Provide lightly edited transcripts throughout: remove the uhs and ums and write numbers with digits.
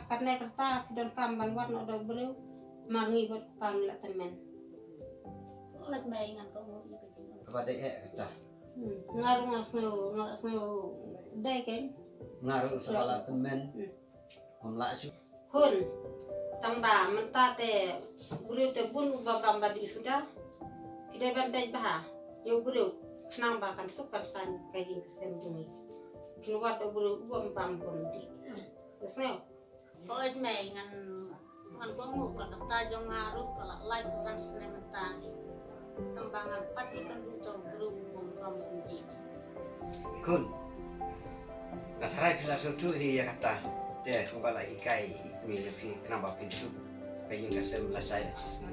kata don kamban wat no do bro mangi buat panggil temen. Let me ingat kamu ya kecil. Kepada kata. Ngaruh ngasno dai kan. Ngaruh soal temen. Omlak sih. Kun tamba mentate bro te bun babamba di sudah. Kita bandai bah. Yo bro senang bahkan sukan san kain kesembunyi. Kinuat do bro uam bambun di. Terusnya. Let me ngan kamu kata jong ngaruh kalau lain san seneng tani. Tembangan patikan duto berhubung kamu di. Kun. Kasarai filosofi hi ya kata. Dia kembali ikai ikmi lebih kenapa pinsu. Kayak ngasem lah saya sisna.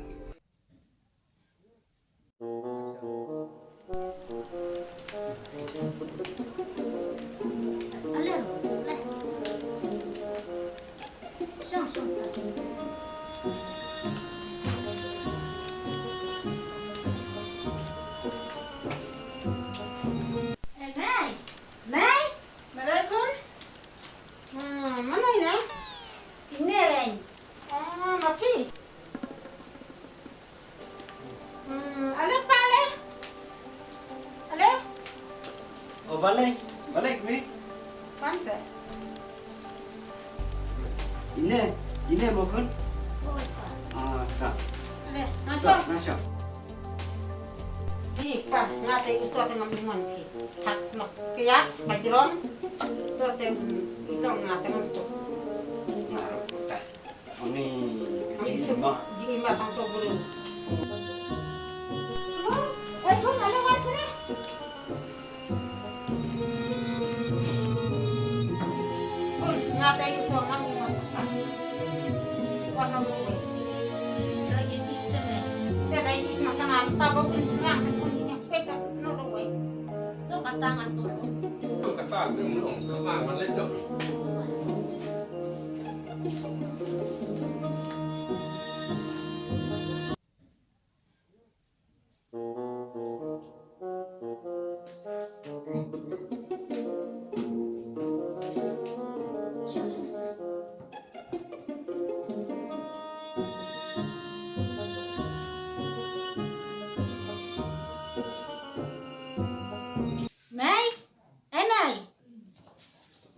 Mana ini? Ini lain. Mati. Ale pale. Ale? Oh balik mi. Pantai. Ini mau kun? Ah tak. Ale, Tak masuk. masuk. Kan, ngate itu ada ngambil ki. Hak semua. Kaya, bajirom. Itu tem itu ngate masuk. Ngaruh kata. Ini Itu mah. di imba tang to bulu. Kun ale wat ni. Kun, ngate itu ngambil masuk. Warna bulu. Lagi di teme. Dia kayak makanan tahu pun serang pun nyampe kan nol gue. Lo katangan tuh. Kata belum kemana mana itu.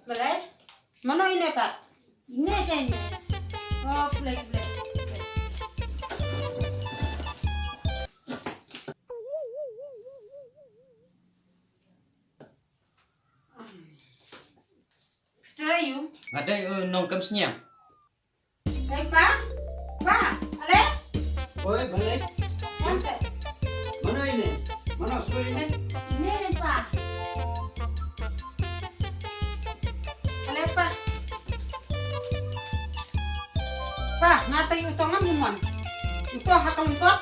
Boleh? Mana ini Pak? Ini kan. Oh, boleh. Terayu. Ada nongkam senyap. Pak? Ale? Oi balik. Nanti. Mana ini? Mana sekolah ini? Ini Pak. Ale Pak? Pak, ngatai utongan gimon. Itu hak lengkot,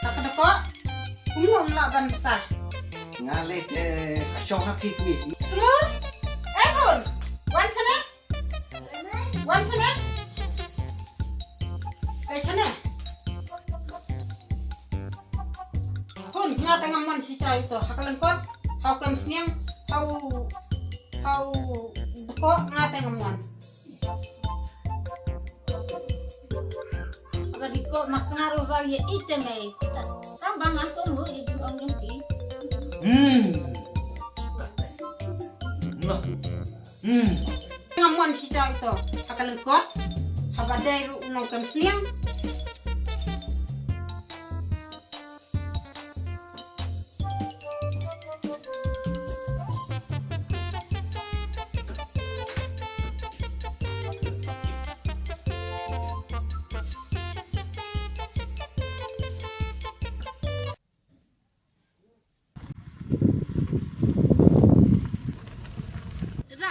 hak dekok. Umum laban besar. Ngalih kacau kaki ni. Semua? Kun. Wan sana? Wan sana? Sana? Kun, ngatai ngamon si cah itu hak lengkot, hau kem sniang, hau dekok ngatai ngamon. Apa diko maknaruh bagi iteme. Tambangan tunggu di jengkong jengki. Noh. Ngamon si cah itu hak lengkot, habadai ru nong kem sniang.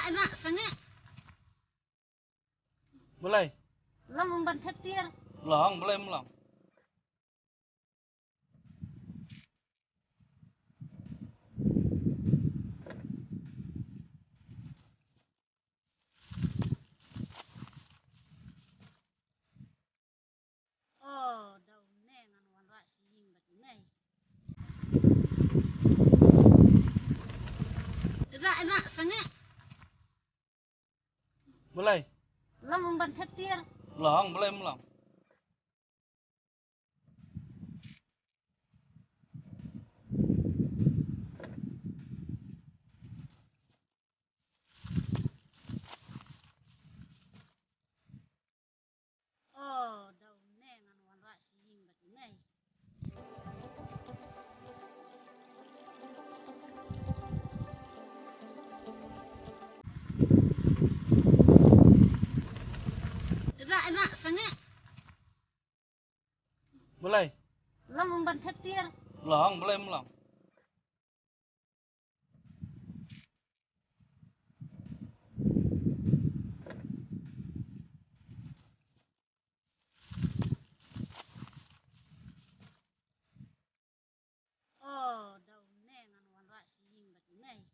Enak sangat. Boleh? Lo membantu tir. Melong, boleh melong. Oh, daun ngan wan rak sing bat ngai. Enak sangat. Boleh? Lo Longrat Theatres. Long, boleh mulang. Oh, daun ngan warna sing batinai. Enak sangat. Boleh. Longrat Theatres. Long, boleh mulang. Oh, daun ngan warna sing batinai.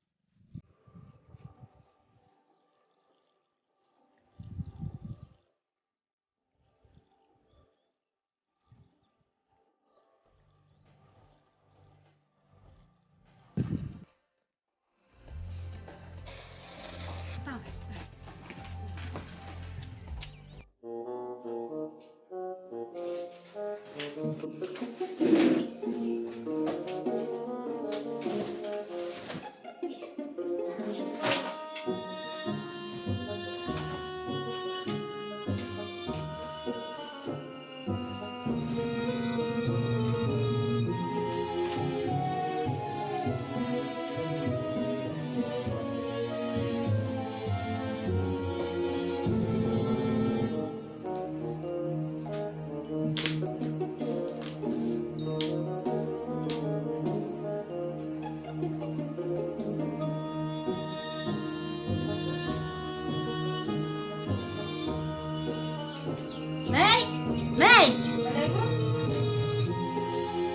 Nei. Assalamualaikum.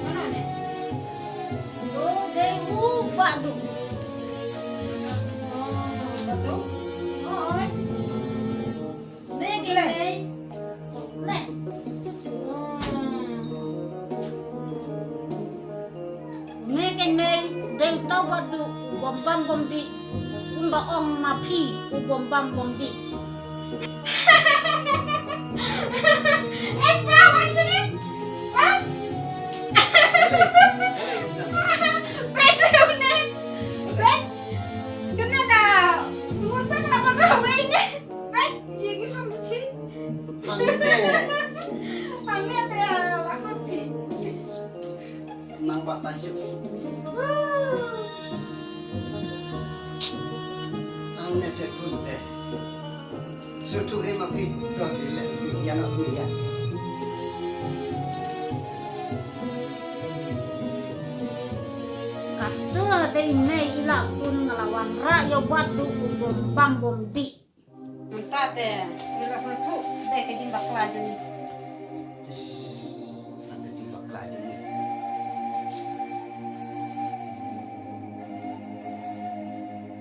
Mana ni? Oh, dewu badu. Batu. Oh. Nei gilai. Nei. Nei dewu tau badu bombam bomdi. Kumba om mapi bombam bomdi. Apa sini? Hah? Betul ni. Bet. Kena dah. Semua tak nak rawe ini. Bet, jadi sampai. Kami ada aku pi. Nang batang siu. Ane te kunte. Sutu ema pi kau bila yang aku ya. Kata dari nei ila pun ngelawan rakyat badu bombam bomdi. Minta deh. Jelas nanti. Deh kejin bakal ada ni.